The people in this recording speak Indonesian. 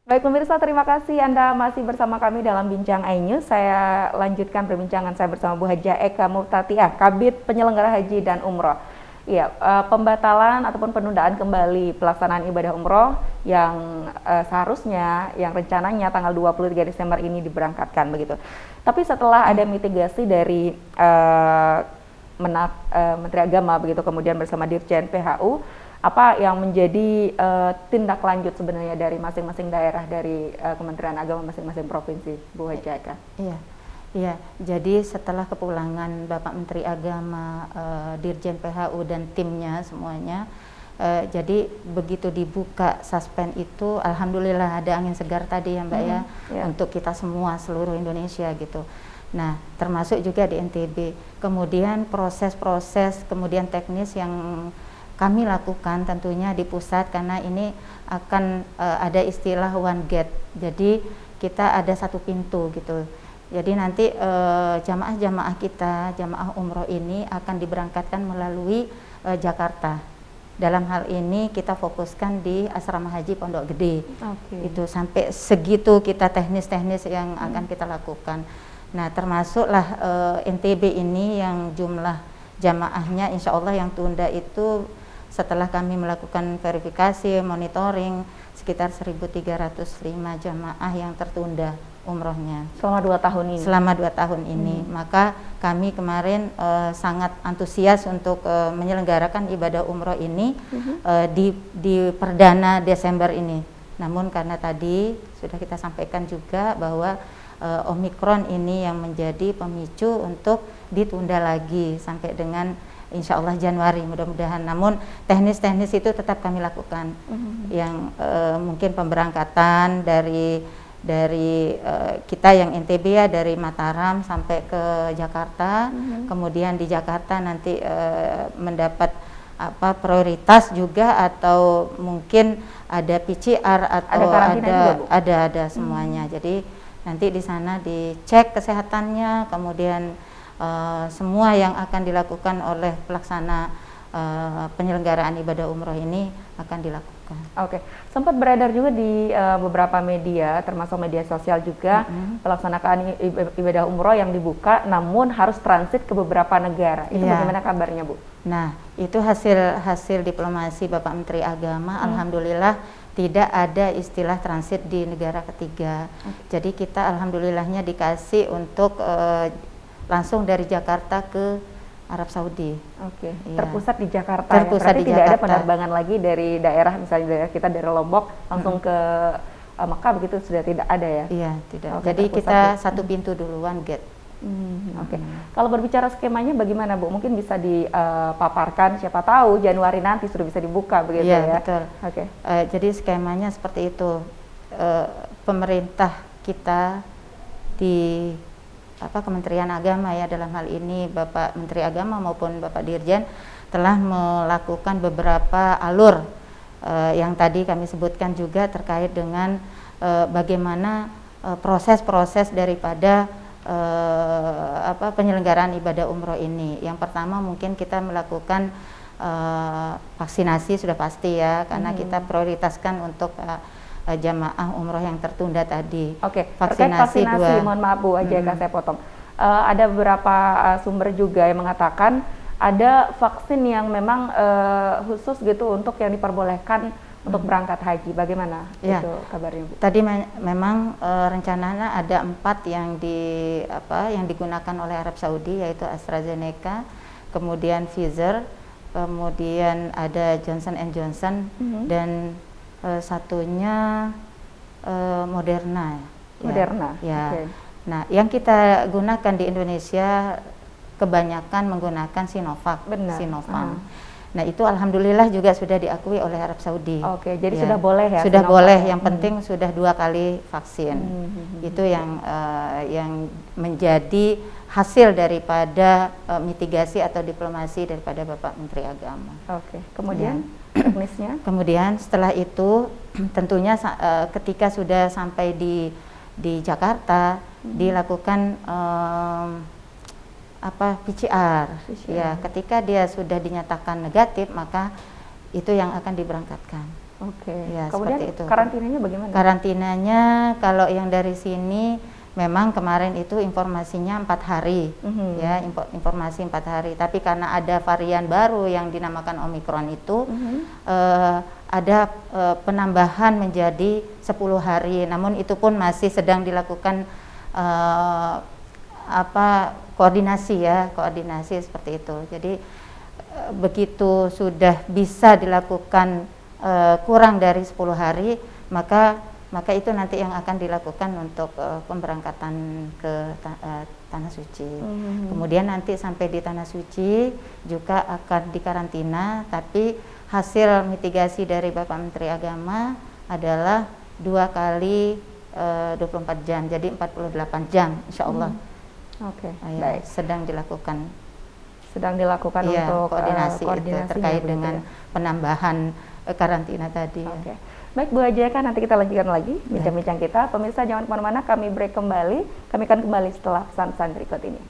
Baik pemirsa, terima kasih Anda masih bersama kami dalam Bincang iNews. Saya lanjutkan perbincangan saya bersama Bu Haja Eka Murtatiah, Kabid Penyelenggara Haji dan Umroh. Iya, pembatalan ataupun penundaan kembali pelaksanaan ibadah umroh yang seharusnya, yang rencananya tanggal 23 Desember ini diberangkatkan begitu. Tapi setelah ada mitigasi dari Menteri Agama begitu, kemudian bersama Dirjen PHU, apa yang menjadi tindak lanjut sebenarnya dari masing-masing daerah, dari Kementerian Agama masing-masing provinsi, Bu Haja Eka? Iya, jadi setelah kepulangan Bapak Menteri Agama, Dirjen PHU dan timnya semuanya, jadi begitu dibuka suspend itu, alhamdulillah ada angin segar tadi ya Mbak untuk kita semua seluruh Indonesia gitu. Nah, termasuk juga di NTB. Kemudian proses-proses, kemudian teknis yang kami lakukan tentunya di pusat, karena ini akan ada istilah one gate. Jadi kita ada satu pintu gitu. Jadi nanti jamaah-jamaah kita, jamaah umroh ini akan diberangkatkan melalui Jakarta. Dalam hal ini kita fokuskan di Asrama Haji Pondok Gede. Itu sampai segitu kita teknis-teknis yang akan kita lakukan. Nah, termasuklah NTB ini yang jumlah jamaahnya insya Allah yang tunda itu setelah kami melakukan verifikasi, monitoring, sekitar 1.305 jamaah yang tertunda umrohnya. Selama 2 tahun ini? Selama 2 tahun ini. Maka kami kemarin sangat antusias untuk menyelenggarakan ibadah umroh ini di perdana Desember ini. Namun karena tadi sudah kita sampaikan juga bahwa Omikron ini yang menjadi pemicu untuk ditunda lagi sampai dengan insya Allah Januari mudah-mudahan. Namun teknis-teknis itu tetap kami lakukan. Yang mungkin pemberangkatan dari kita yang NTB ya, dari Mataram sampai ke Jakarta. Kemudian di Jakarta nanti mendapat prioritas juga, atau mungkin ada PCR atau ada semuanya. Jadi nanti di sana dicek kesehatannya, kemudian semua yang akan dilakukan oleh pelaksana penyelenggaraan ibadah umroh ini akan dilakukan. Oke, sempat beredar juga di beberapa media, termasuk media sosial juga, pelaksanaan ibadah umroh yang dibuka, namun harus transit ke beberapa negara. Itu bagaimana kabarnya, Bu? Nah, itu hasil diplomasi Bapak Menteri Agama. Alhamdulillah tidak ada istilah transit di negara ketiga. Jadi kita alhamdulillahnya dikasih untuk langsung dari Jakarta ke Arab Saudi. Terpusat di Jakarta. Terpusat ya? Berarti di tidak Jakarta. ada penerbangan lagi dari daerah, misalnya daerah kita dari Lombok langsung ke Mekah begitu, sudah tidak ada ya? Iya, tidak. Jadi kita satu pintu duluan gate. Kalau berbicara skemanya bagaimana, Bu? Mungkin bisa dipaparkan, siapa tahu Januari nanti sudah bisa dibuka begitu ya? Betul. Jadi skemanya seperti itu. Pemerintah kita di Kementerian Agama ya, dalam hal ini Bapak Menteri Agama maupun Bapak Dirjen telah melakukan beberapa alur yang tadi kami sebutkan juga terkait dengan bagaimana proses-proses daripada penyelenggaraan ibadah umroh ini. Yang pertama mungkin kita melakukan vaksinasi sudah pasti ya, karena kita prioritaskan untuk jamaah umroh yang tertunda tadi. Vaksinasi, mohon maaf Bu Haja Eka, saya potong. Ada beberapa sumber juga yang mengatakan ada vaksin yang memang khusus gitu untuk yang diperbolehkan untuk berangkat haji. Bagaimana itu kabarnya, Bu? Tadi memang rencananya ada 4 yang digunakan oleh Arab Saudi, yaitu AstraZeneca, kemudian Pfizer, kemudian ada Johnson & Johnson, dan satunya Moderna. Nah, yang kita gunakan di Indonesia kebanyakan menggunakan Sinovac. Nah, itu alhamdulillah juga sudah diakui oleh Arab Saudi. Jadi sudah boleh ya? Sudah boleh, yang penting sudah 2 kali vaksin. Itu yang menjadi hasil daripada mitigasi atau diplomasi daripada Bapak Menteri Agama. Kemudian teknisnya? Kemudian setelah itu tentunya ketika sudah sampai di Jakarta dilakukan PCR. Ya, ketika dia sudah dinyatakan negatif, maka itu yang akan diberangkatkan. Oke. Ya, Kemudian seperti itu. karantinanya bagaimana? Karantinanya kalau yang dari sini memang kemarin itu informasinya 4 hari, ya informasi 4 hari. Tapi karena ada varian baru yang dinamakan Omikron itu, ada penambahan menjadi 10 hari. Namun itu pun masih sedang dilakukan koordinasi seperti itu. Jadi begitu sudah bisa dilakukan kurang dari 10 hari, maka itu nanti yang akan dilakukan untuk pemberangkatan ke Tanah Suci. Kemudian nanti sampai di Tanah Suci juga akan dikarantina, tapi hasil mitigasi dari Bapak Menteri Agama adalah 2 kali 24 jam, jadi 48 jam insya Allah. Oke, Ya, baik. sedang dilakukan Iya, untuk koordinasi itu terkait begitu dengan ya. penambahan karantina tadi. Oke. Baik Bu Haji Eka, nanti kita lanjutkan lagi bincang-bincang kita. Pemirsa jangan kemana-mana, kami break kembali. Kami akan kembali setelah pesan-pesan berikut ini.